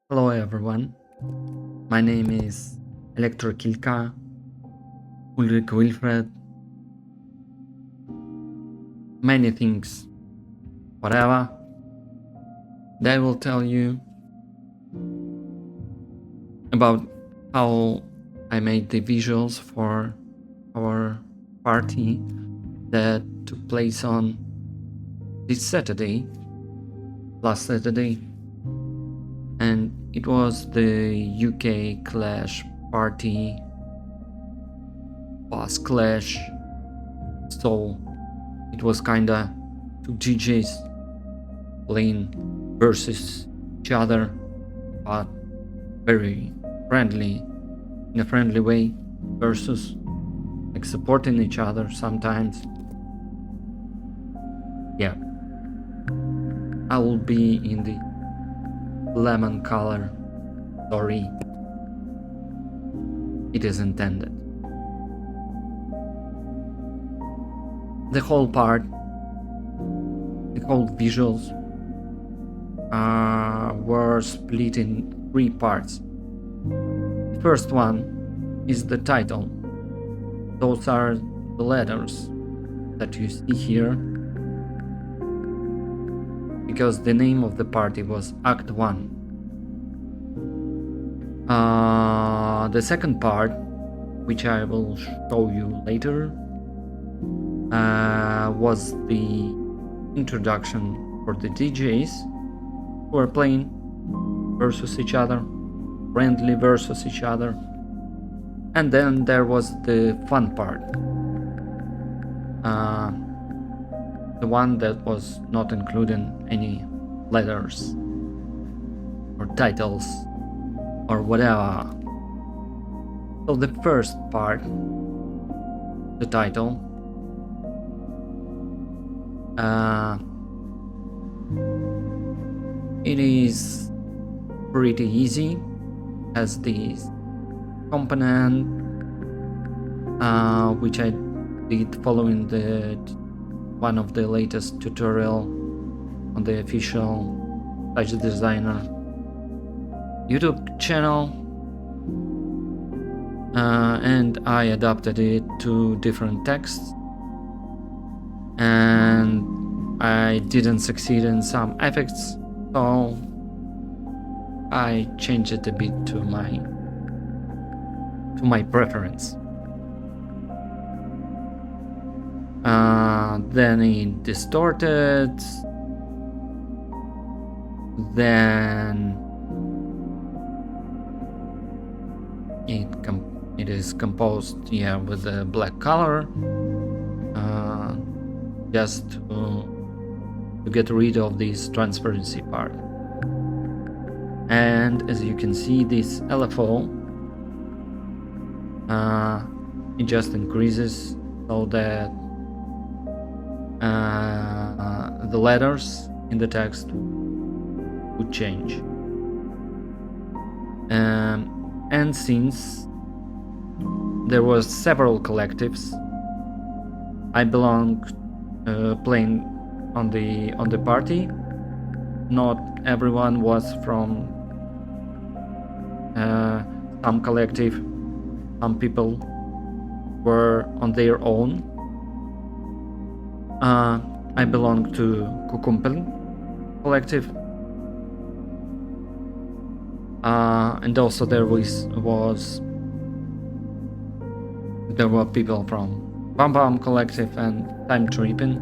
Hello everyone, my name is Kilka, Ulrich Wilfred, many things, whatever. They will tell you about how I made the visuals for our party that took place on this Saturday, last Saturday, and it was the UK Clash party, Bass Clash, so it was kinda two DJs playing versus each other, but very friendly, in a friendly way, versus like supporting each other sometimes. Yeah, I will be in the lemon color. Sorry, it is intended. The whole part, the whole visuals were split in 3 parts. The first one is the title. Those are the letters that you see here, because the name of the party was Act 1. The second part, which I will show you later, was the introduction for the DJs who are playing versus each other, friendly versus each other. And then there was the fun part, the one that was not including any letters or titles or whatever. So the first part, the title, it is pretty easy, as this component which I did following the one of the latest tutorial on the official TouchDesigner YouTube channel, and I adapted it to different texts, and I didn't succeed in some effects, so I changed it a bit to my preference. Then it distorted, then it is composed with a black color, just to get rid of this transparency part. And as you can see, this LFO it just increases so that the letters in the text would change. And since there was several collectives, I belonged playing on the party. Not everyone was from some collective. Some people were on their own. I belong to Kukumpelkollektiv, and also there were people from Kukumpelkollektiv and Time Tripping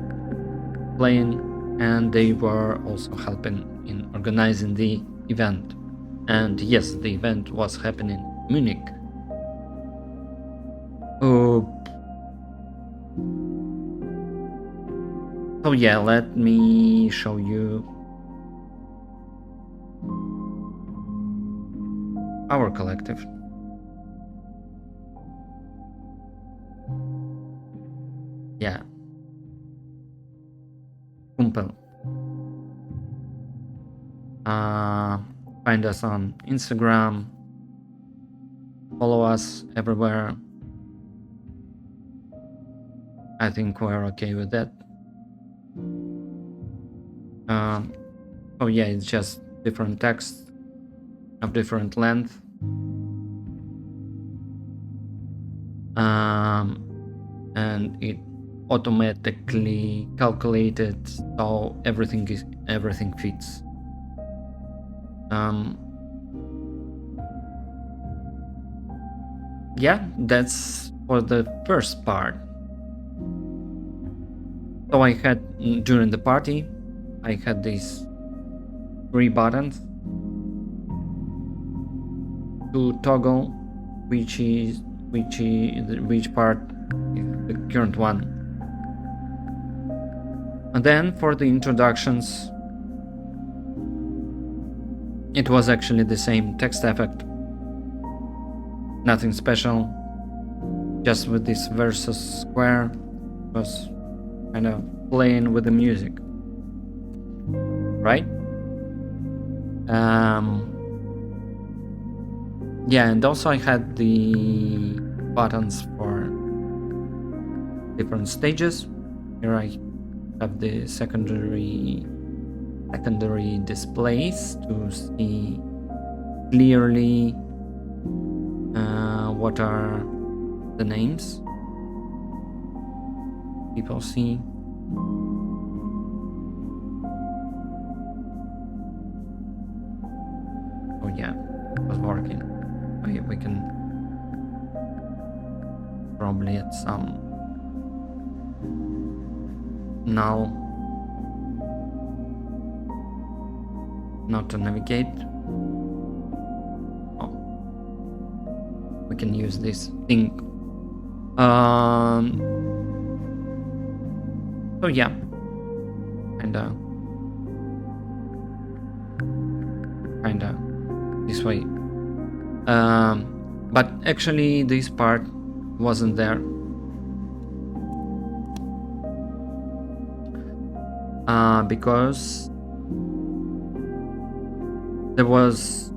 playing, and they were also helping in organizing the event. And yes, the event was happening in Munich. So yeah, let me show you our collective. Yeah. Kumpel. Find us on Instagram. Follow us everywhere. I think we're okay with that. Oh yeah, it's just different texts of different length. And it automatically calculated so everything fits. Yeah, that's for the first part. So I had, during the party, I had these 3 buttons to toggle which part is the current one. And then for the introductions, it was actually the same text effect. Nothing special, just with this versus square, was kind of playing with the music, right? Yeah, and also I had the buttons for different stages. Here I have the secondary displays to see clearly what are the names people see. Oh yeah, it was working. We can probably add some null not to navigate. Oh, we can use this thing. So yeah, kinda this way. But actually this part wasn't there. Because there was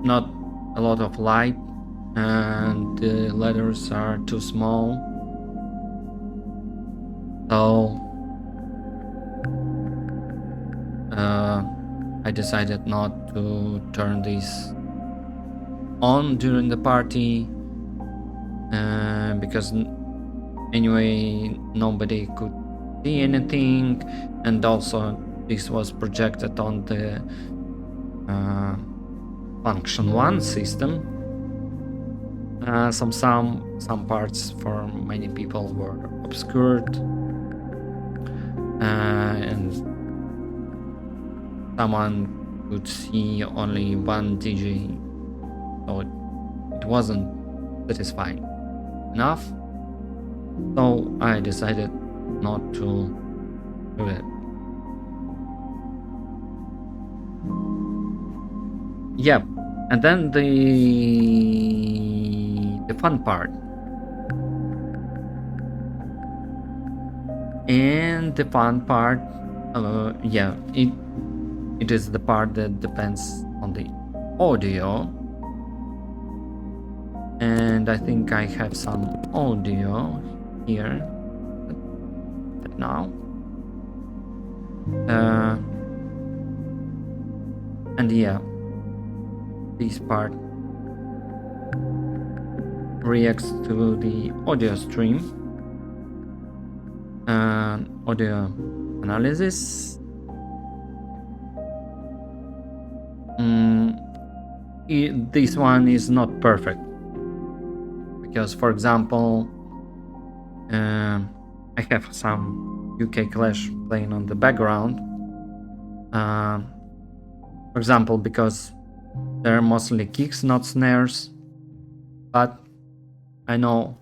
not a lot of light and the letters are too small. So I decided not to turn this on during the party because anyway nobody could see anything, and also this was projected on the function 1 system. Some parts for many people were obscured, and someone could see only one digit, so it wasn't satisfying enough. So I decided not to do it. Yeah, and then the fun part. And the fun part, yeah, it is the part that depends on the audio. And I think I have some audio here now. And yeah, this part reacts to the audio stream and audio analysis. This one is not perfect because, for example, I have some UK Clash playing on the background. For example, because they're mostly kicks, not snares, but I know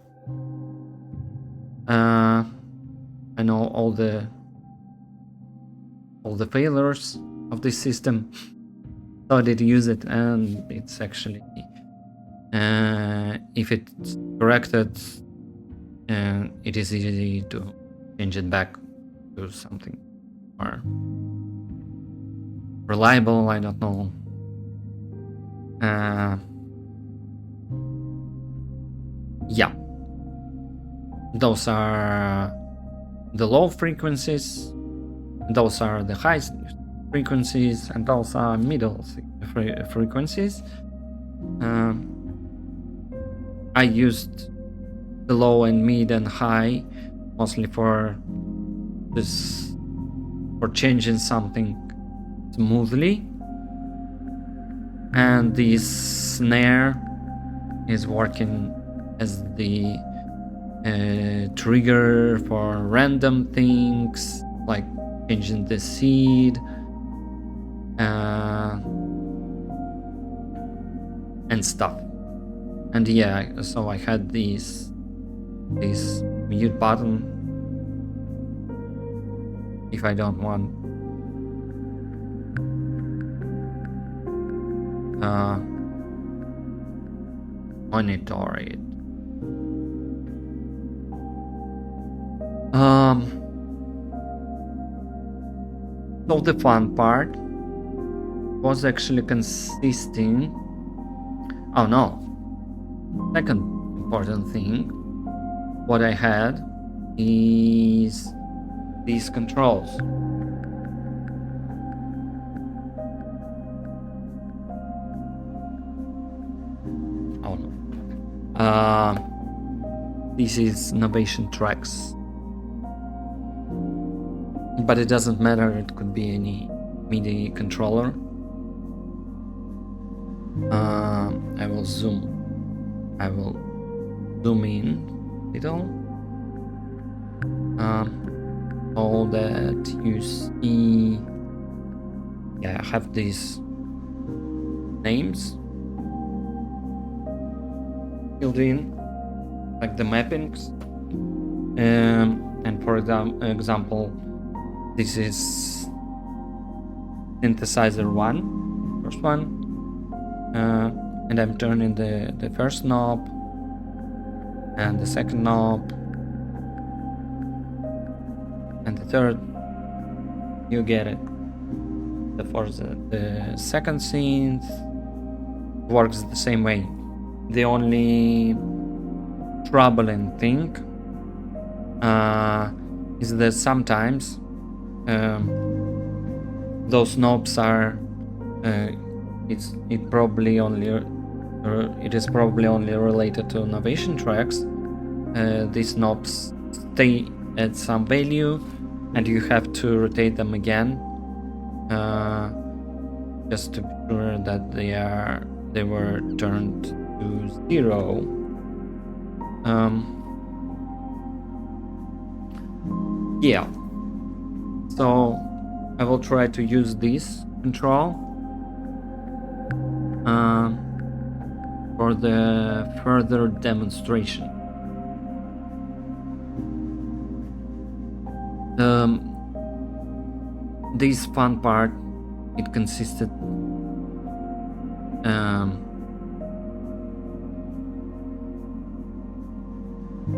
all the failures of this system, so I did use it, and it's actually if it's corrected, it is easy to change it back to something more reliable. I don't know. Yeah, those are the low frequencies, those are the high frequencies, and those are middle frequencies. I used the low and mid and high mostly for changing something smoothly, and this snare is working as the trigger for random things like changing the seed and stuff. And yeah, so I had this mute button if I don't want monitor it. So the fun part was actually consisting. Oh no! Second important thing, what I had is these controls. Oh no! This is Novation Tracks, but it doesn't matter. It could be any MIDI controller. I will zoom in a little, so that you see. Yeah, I have these names filled in, like the mappings, and for example, this is synthesizer 1, first one. And I'm turning the first knob and the second knob and the third. You get it. For the second synth works the same way. The only troubling thing is that sometimes those knobs are it is probably only related to Novation Tracks. These knobs stay at some value and you have to rotate them again, just to be sure that they were turned to 0. Yeah, so I will try to use this control for the further demonstration. This fun part, it consisted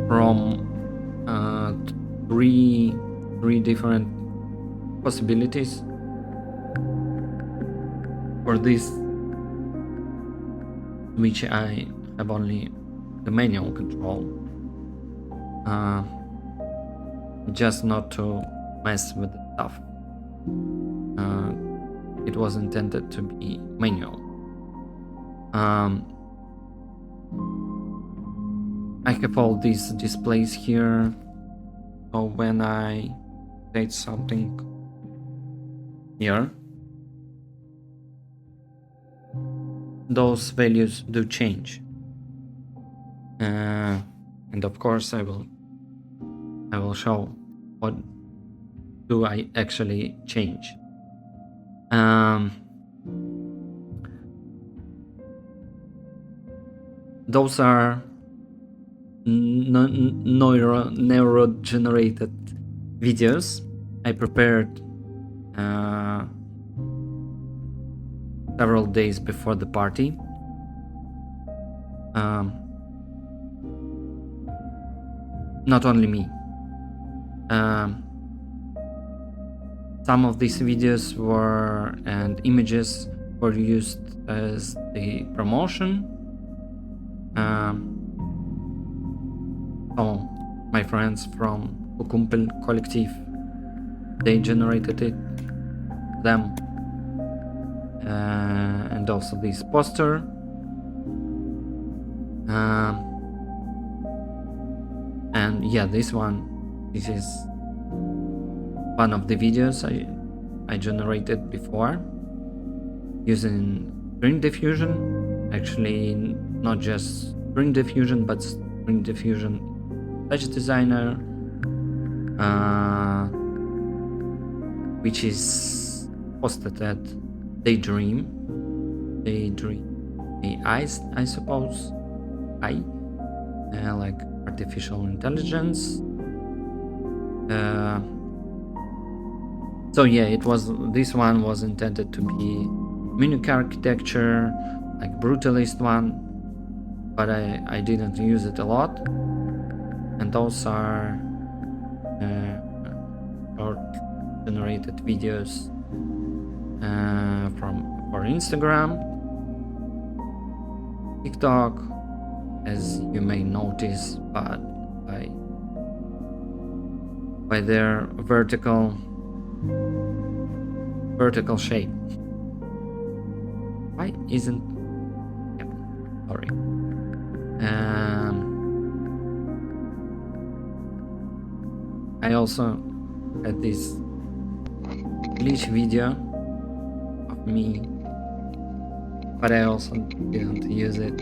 from three different possibilities for this, which I have only the manual control, just not to mess with the stuff. It was intended to be manual. I have all these displays here, so when I say something here, those values do change, and of course I will show what do I actually change. Those are neuro-generated videos I prepared several days before the party. Not only me. Some of these videos and images were used as the promotion. So my friends from Kukumpelkollektiv, they generated them, and and also this poster. And yeah, this is one of the videos I generated before using string diffusion. Actually, not just string diffusion, but string diffusion TouchDesigner, which is hosted at Daydream AI, I suppose. Like artificial intelligence. So yeah, this one was intended to be Munich architecture, like brutalist one, but I didn't use it a lot. And those are short generated videos for Instagram, TikTok, as you may notice, but by their vertical shape. Why isn't? Yeah, sorry. I also had this glitch video of me, but I also didn't use it.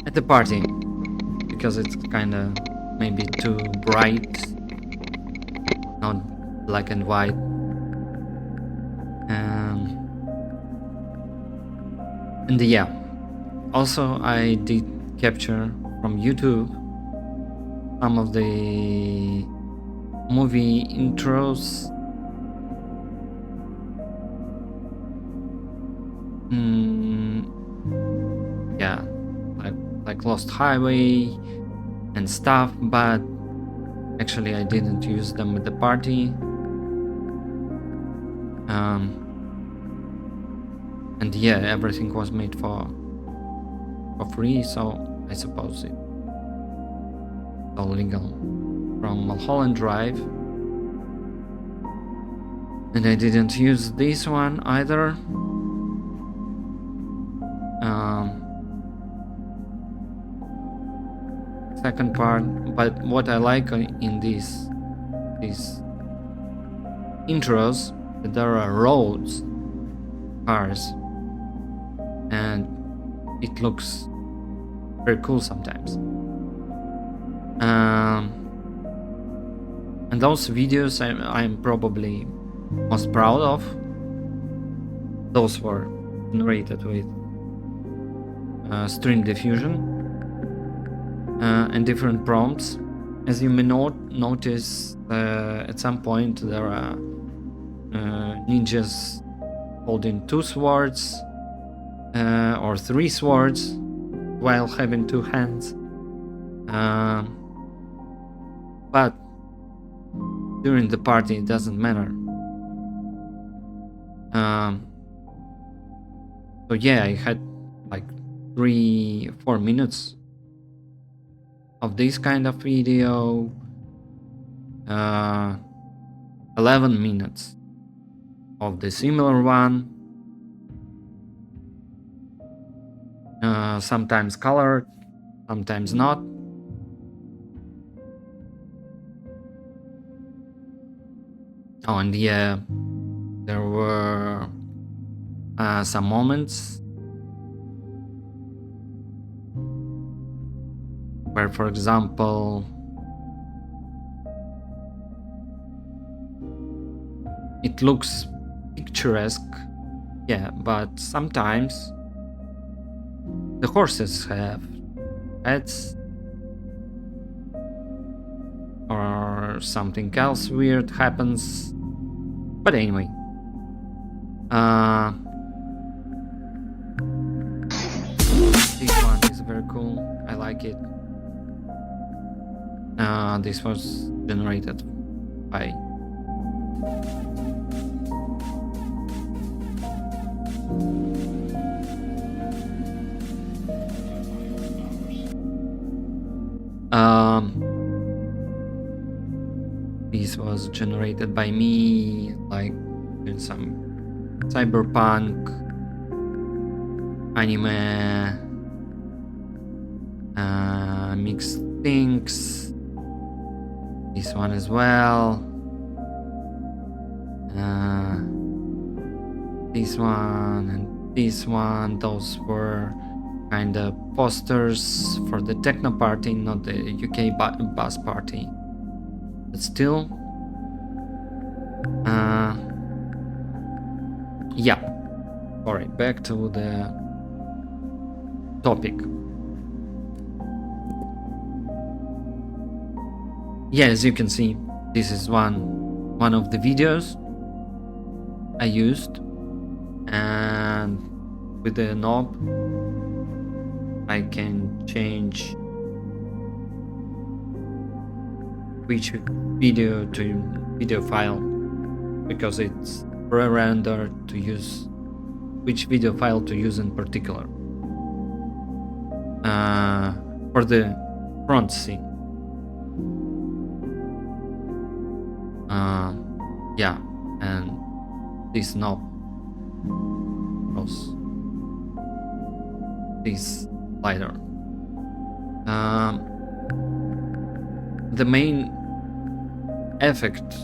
At the party, because it's kind of maybe too bright, not black and white. And yeah, also I did capture from YouTube some of the movie intros. Yeah, like Lost Highway and stuff, but actually I didn't use them at the party. And yeah, everything was made for free, so I suppose it's all legal from Mulholland Drive. And I didn't use this one either. Second part, but what I like in these intros, that there are roads, cars, and it looks very cool sometimes. And those videos I'm probably most proud of. Those were generated with string diffusion and different prompts. As you may notice, at some point there are ninjas holding 2 swords or 3 swords while having 2 hands. But during the party it doesn't matter. So yeah, I had like 3-4 minutes of this kind of video, 11 minutes of the similar one, sometimes colored, sometimes not. Oh, and yeah, there were some moments where, for example, it looks picturesque, yeah, but sometimes the horses have heads or something else weird happens. But anyway, this one is very cool. I like it. This was generated by This was generated by me, like in some cyberpunk, anime, mixed things. This one as well. This one and this one. Those were kind of posters for the techno party, not the UK bus party. But still, yeah. Alright, back to the topic. Yeah, as you can see, this is one of the videos I used, and with the knob I can change which video file, because it's pre-rendered to use which video file to use in particular. For the front scene. Yeah, and this knob was this slider. The main effect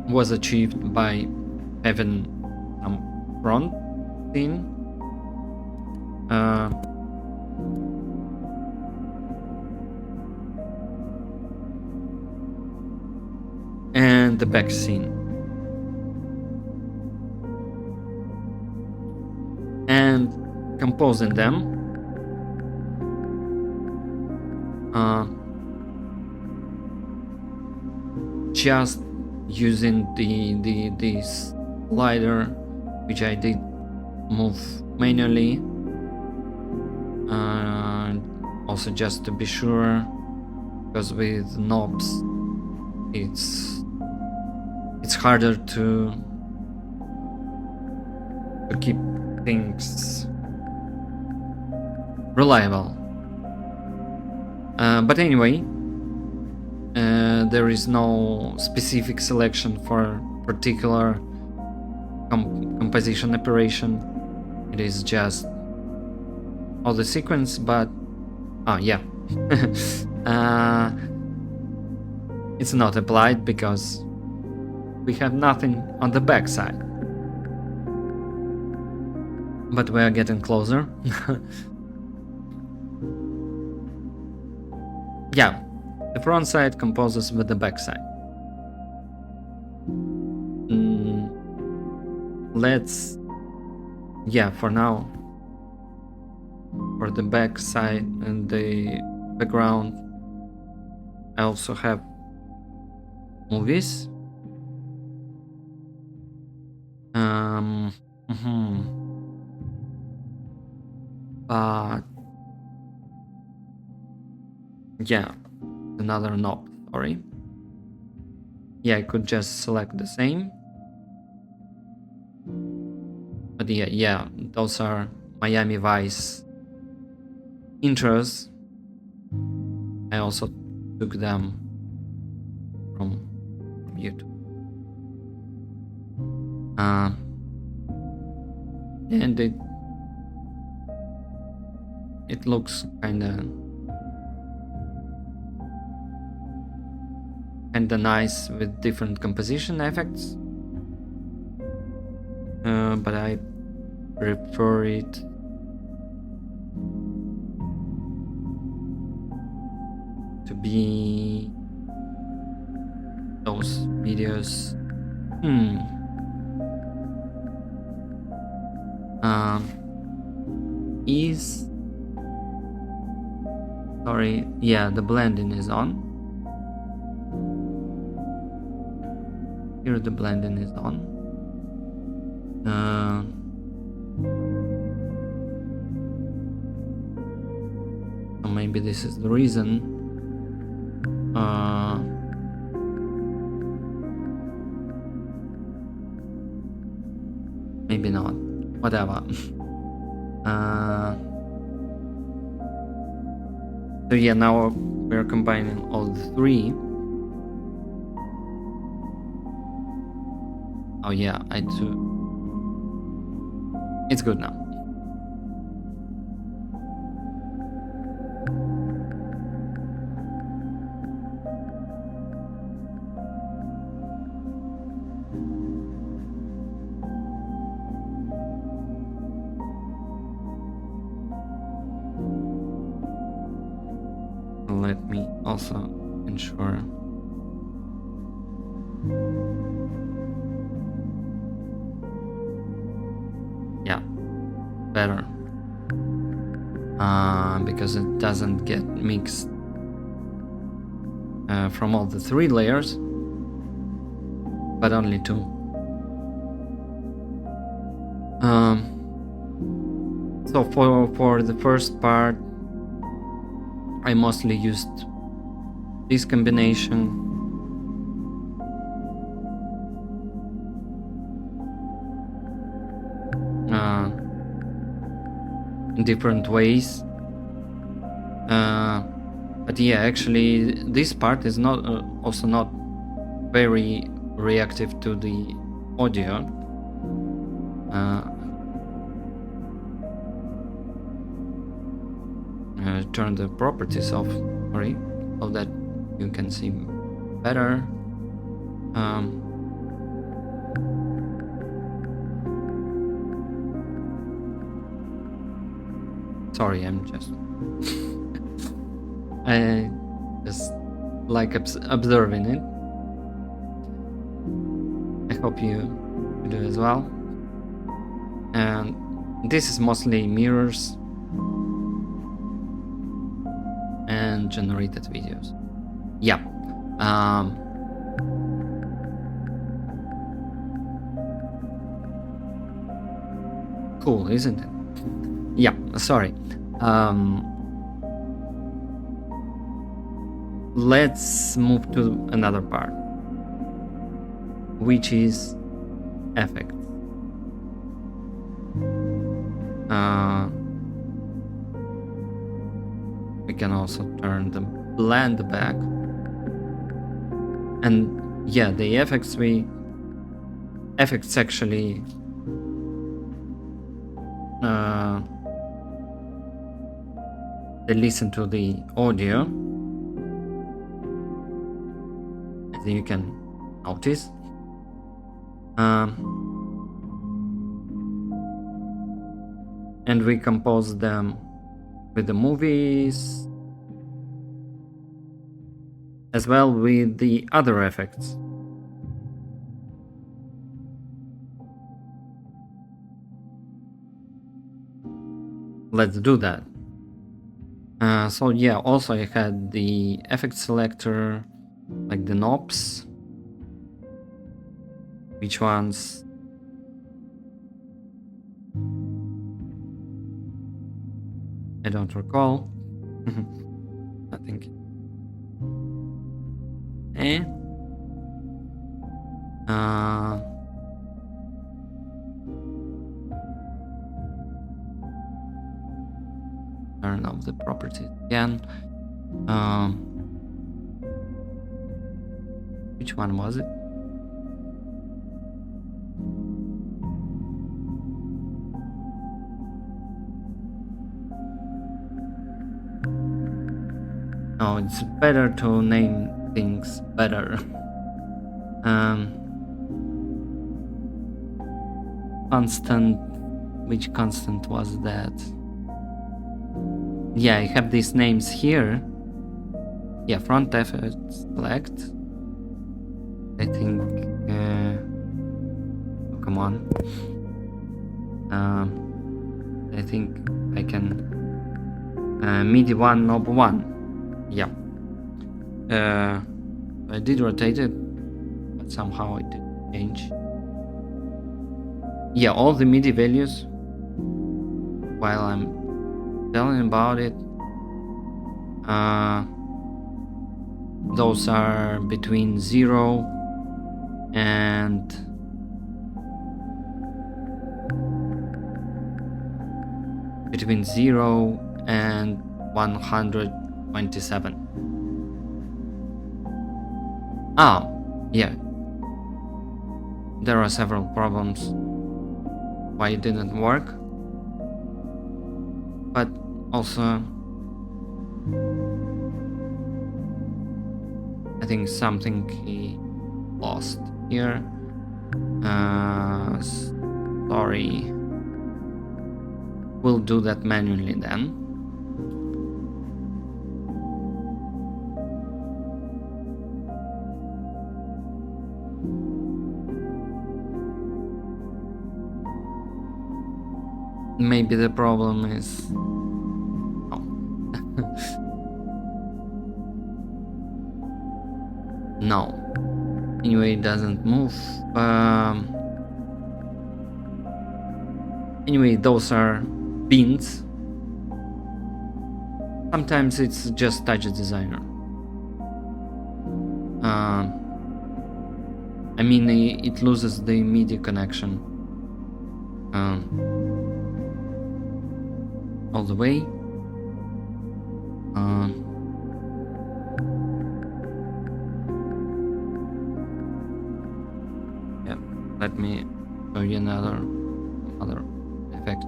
was achieved by having some front scene, and the back scene, and composing them. Just using the slider, which I did move manually, also just to be sure, because with knobs it's harder to keep things reliable. But anyway, there is no specific selection for particular composition operation. It is just all the sequence, but yeah. It's not applied because we have nothing on the back side. But we are getting closer. Yeah, the front side composes with the back side. For now, for the back side and the background, I also have movies. But yeah, another knob, sorry. Yeah, I could just select the same. But yeah, those are Miami Vice intros. I also took them from YouTube. And it looks kinda nice with different composition effects, but I prefer it to be those videos. Yeah, the blending is on. Here the blending is on. So maybe this is the reason. Maybe not. Whatever. So yeah, now we're combining all the three. Oh yeah, I do. It's good now. Let me also ensure. Yeah, better. Because it doesn't get mixed from all the 3 layers, but only 2. So for the first part, I mostly used this combination. In different ways. But yeah, actually this part is not also not very reactive to the audio. Turn the properties off, sorry, so that you can see better. Sorry, I'm just I just like observing it. I hope you do as well. And this is mostly mirrors and generated videos. Yeah. Cool, isn't it? Yeah, sorry. Let's move to another part, which is effects. We can also turn the blend back. And yeah, the effects actually they listen to the audio, as you can notice. And we compose them with the movies as well with the other effects. Let's do that. So yeah, also I had the effect selector, like the knobs. Which ones? I don't recall. I think. Turn off the properties again. Which one was it? Oh, it's better to name things better. Constant. Which constant was that? Yeah, I have these names here. Yeah, front effect select. I think. Oh, come on. I think I can. MIDI 1 knob 1. Yeah. I did rotate it, but somehow it didn't change. Yeah, all the MIDI values, while I'm telling about it, those are between 0 and between 0 and 127. Yeah. there are several problems why it didn't work, but also I think something he lost here. Sorry, we'll do that manually then. Maybe the problem is no. Anyway, it doesn't move. Anyway, those are pins. Sometimes it's just TouchDesigner. I mean, it loses the MIDI connection all the way. Yeah, let me show you another effect.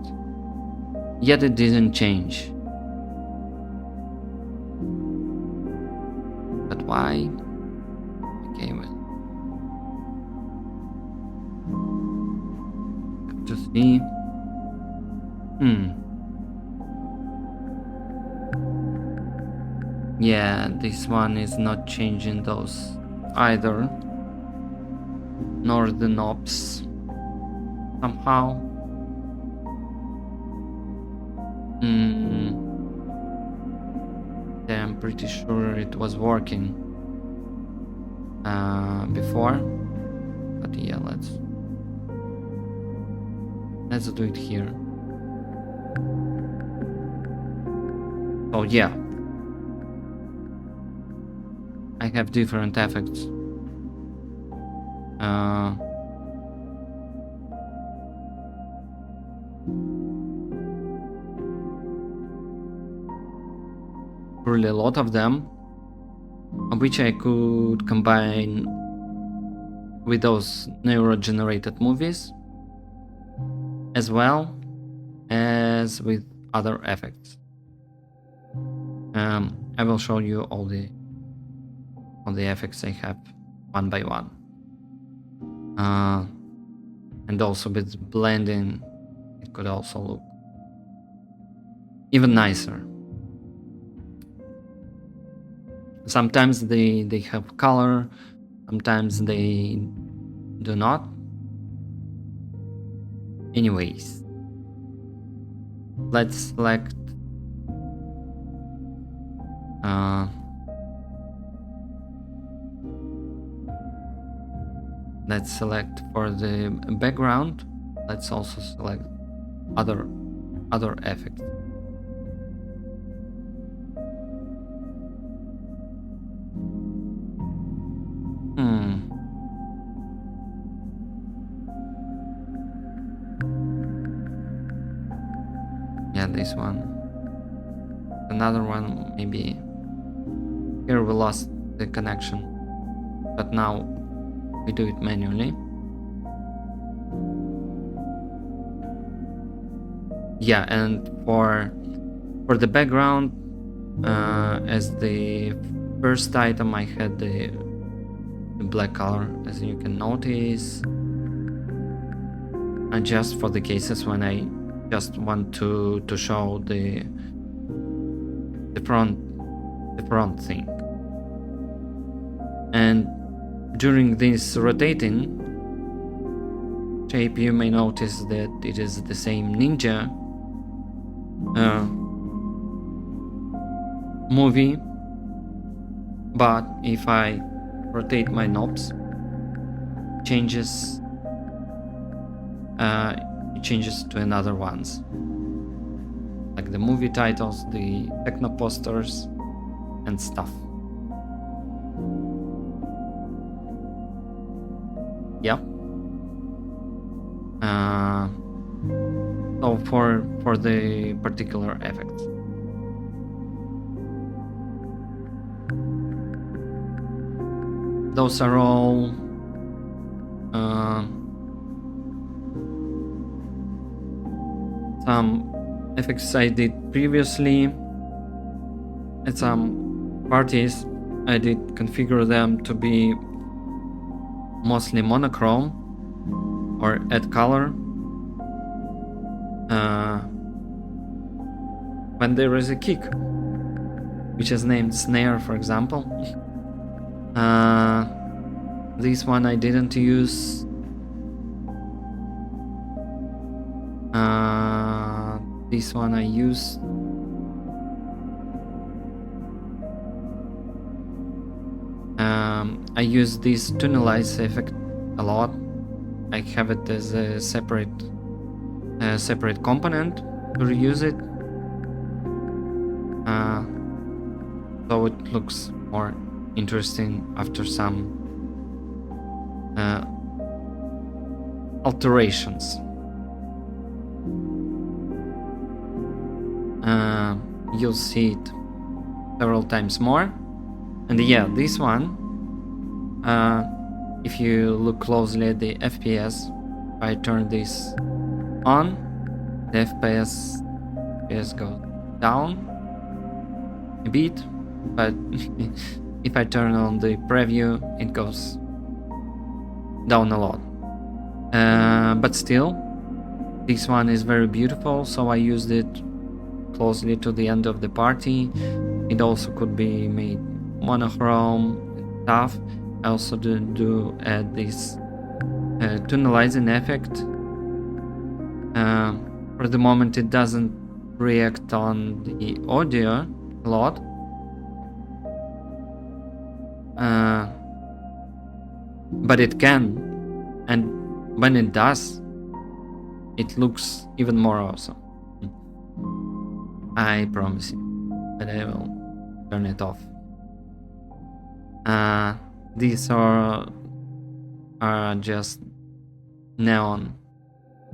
Yet it didn't change. But why? Okay, well, have to see. Yeah, this one is not changing those either, nor the knobs somehow. Yeah, I'm pretty sure it was working before, but yeah, let's do it here. Oh yeah, I have different effects. Really a lot of them, which I could combine with those neuro-generated movies, as well as with other effects. I will show you all the effects I have one by one, and also with blending, it could also look even nicer. Sometimes they have color, sometimes they do not. Anyways, let's select for the background. Let's also select other effects. Yeah, this one. Another one, maybe. Here we lost the connection, but now we do it manually. Yeah, and for the background, as the first item, I had the black color, as you can notice, and just for the cases when I just want to show the front thing. And during this rotating shape, you may notice that it is the same ninja movie, but if I rotate my knobs, it changes to another ones, like the movie titles, the techno posters and stuff. Yeah. So for the particular effects. Those are all some effects I did previously. At some parties, I did configure them to be mostly monochrome or add color. When there is a kick, which is named snare, for example. This one I didn't use. This one I used. I use this tunnelize effect a lot. I have it as a separate component to reuse it. So it looks more interesting after some alterations. You'll see it several times more. And yeah, this one, if you look closely at the FPS, if I turn this on, the FPS goes down a bit, but if I turn on the preview, it goes down a lot. But still, this one is very beautiful, so I used it closely to the end of the party. It also could be made monochrome and stuff. I also do add this tunnelizing effect. For the moment it doesn't react on the audio a lot. But it can, and when it does, it looks even more awesome. I promise you that I will turn it off. These are just neon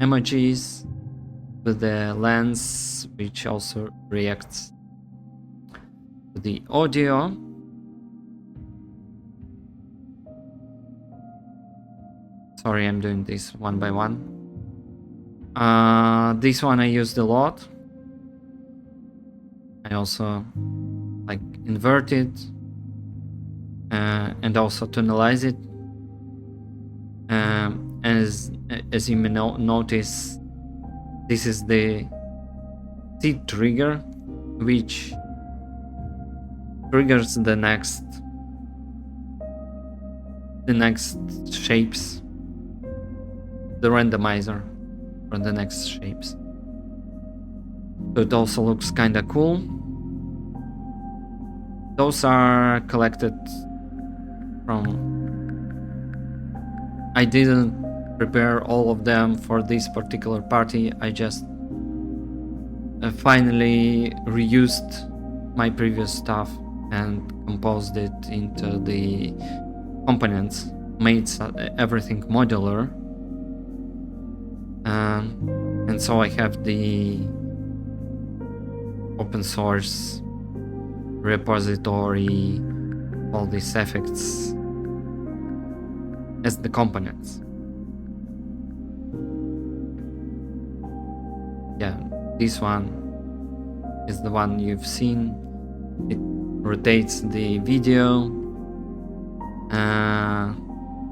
emojis with the lens, which also reacts to the audio. Sorry, I'm doing this one by one. This one I used a lot. I also like invert it and also tunnelize it. As you may notice, this is the seed trigger, which triggers the next shapes, the randomizer for the next shapes. So it also looks kinda cool. Those are collected from... I didn't prepare all of them for this particular party. I just finally reused my previous stuff and composed it into the components, made everything modular. And so I have the open source repository, all these effects as the components. Yeah, this one is the one you've seen. It rotates the video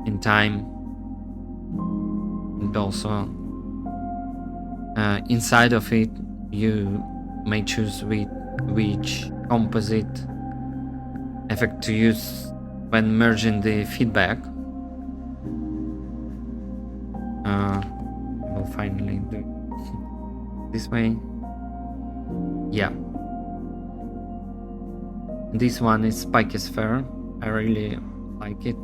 in time, and also inside of it you may choose which composite effect to use when merging the feedback. We'll finally do it this way. Yeah. This one is Spiky Sphere. I really like it.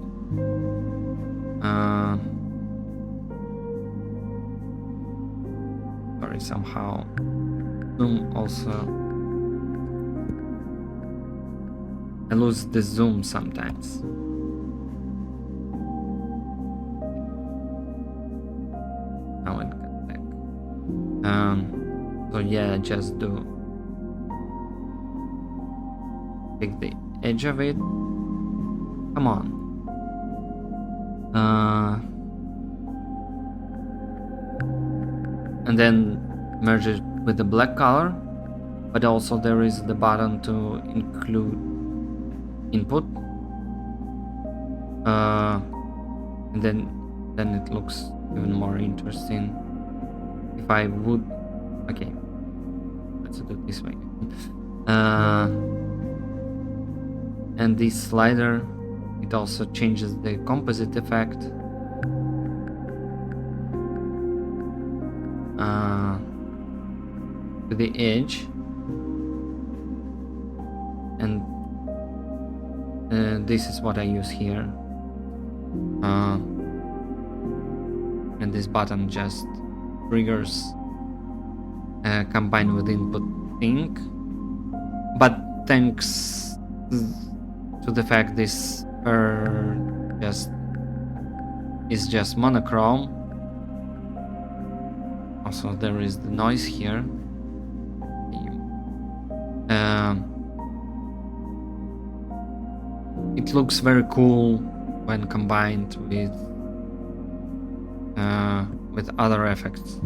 Sorry, somehow zoom also. I lose the zoom sometimes. Now it got back. So yeah, just do pick the edge of it. Come on. And then merge it with the black color, but also there is the button to include input, and then it looks even more interesting. If I would, okay, let's do it this way. And this slider, it also changes the composite effect. To the edge, and this is what I use here, and this button just triggers combined with input thing, but thanks to the fact this is just monochrome. Also, there is the noise here. It looks very cool when combined with other effects.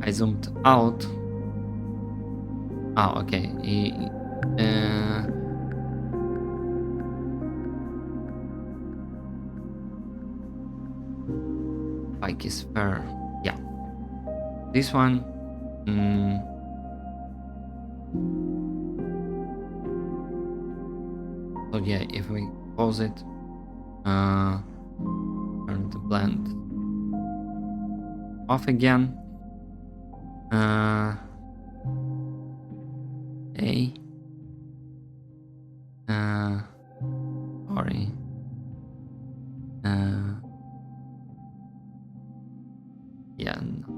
I zoomed out. Oh, okay. Bike is fair. Yeah. This one. So yeah, if we pause it, turn the blend off again. Sorry. Yeah. No.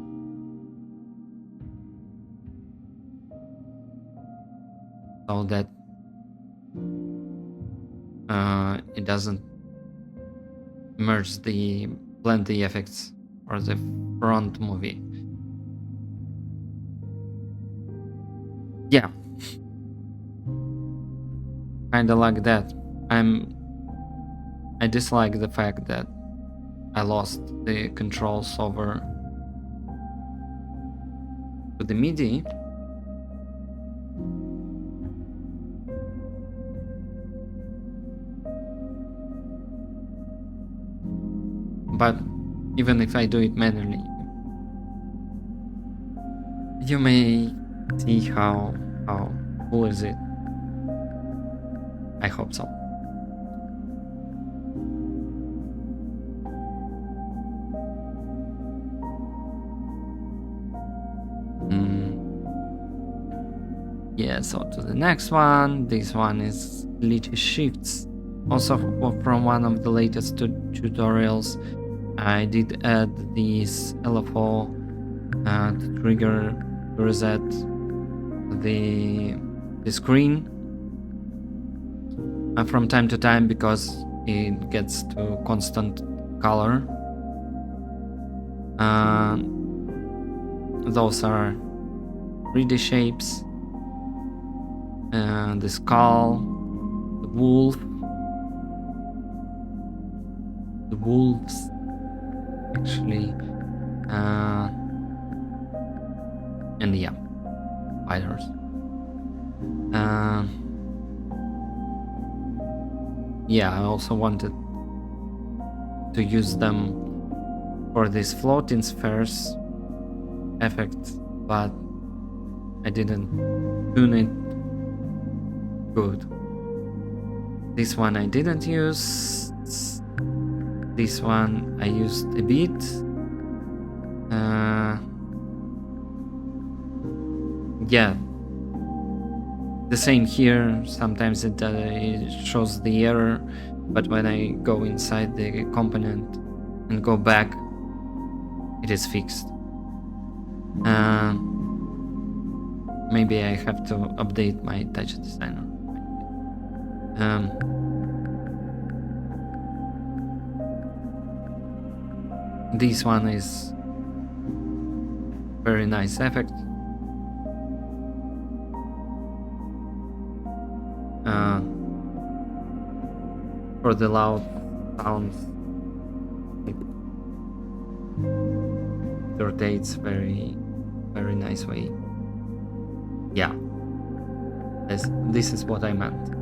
So that it doesn't merge blend the effects or the front movie. Yeah, kinda like that. I dislike the fact that I lost the controls over to the MIDI. But even if I do it manually, you may see how cool is it. I hope so. Yeah, so to the next one. This one is glitchy shifts. Also from one of the latest tutorials, I did add these LFO to trigger to reset the screen from time to time because it gets to constant color. Those are 3D shapes, the skull, the wolf, the wolves actually, and yeah, spiders. Yeah, I also wanted to use them for this floating spheres effect, but I didn't tune it good. This one I didn't use. This one I used a bit. Yeah, the same here. Sometimes it shows the error, but when I go inside the component and go back, it is fixed. Maybe I have to update my TouchDesigner. This one is very nice effect. For the loud sounds, it rotates very very nice way. Yeah, this is what I meant.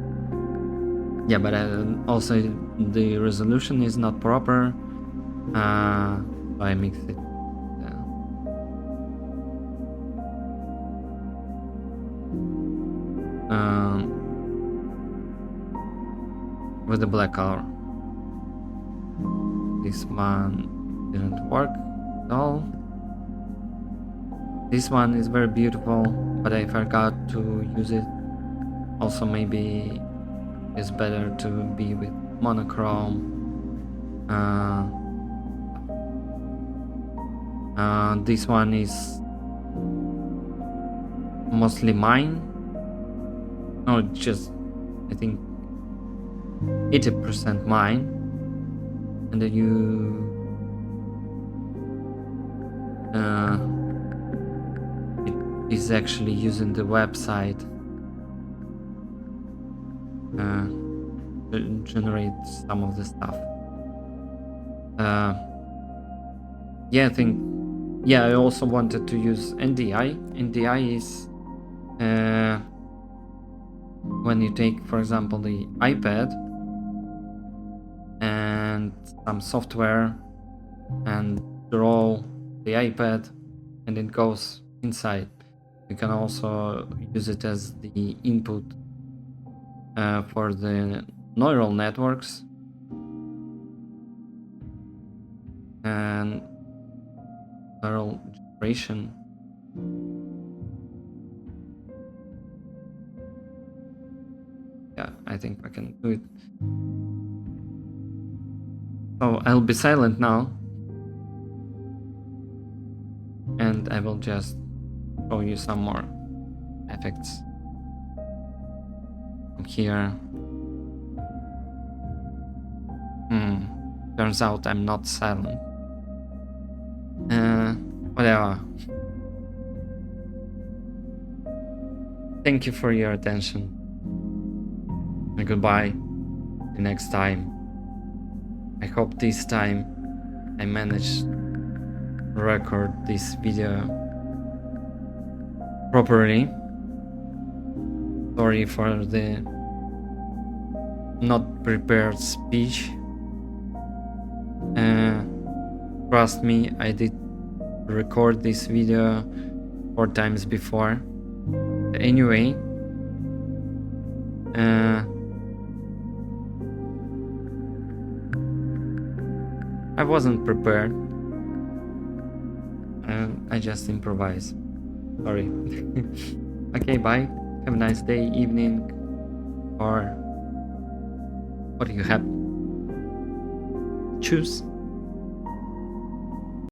Yeah, but also the resolution is not proper, so I mixed it. With the black color. This one didn't work at all. This one is very beautiful, but I forgot to use it. Also, maybe it's better to be with monochrome. This one is mostly mine. No, just I think 80% mine, and then it is actually using the website to generate some of the stuff. Yeah, I think. Yeah, I also wanted to use NDI. NDI is when you take, for example, the iPad and some software and draw the iPad and it goes inside. You can also use it as the input for the neural networks and neural generation. Yeah, I think I can do it. So I'll be silent now, and I will just show you some more effects from here. Turns out I'm not silent. Whatever. Thank you for your attention. And goodbye. The next time. I hope this time I managed to record this video properly. Sorry for the not prepared speech. Trust me, I did record this video 4 times before. Anyway, I wasn't prepared. I just improvised. Sorry. Okay, bye. Have a nice day, evening, or what do you have? Choose.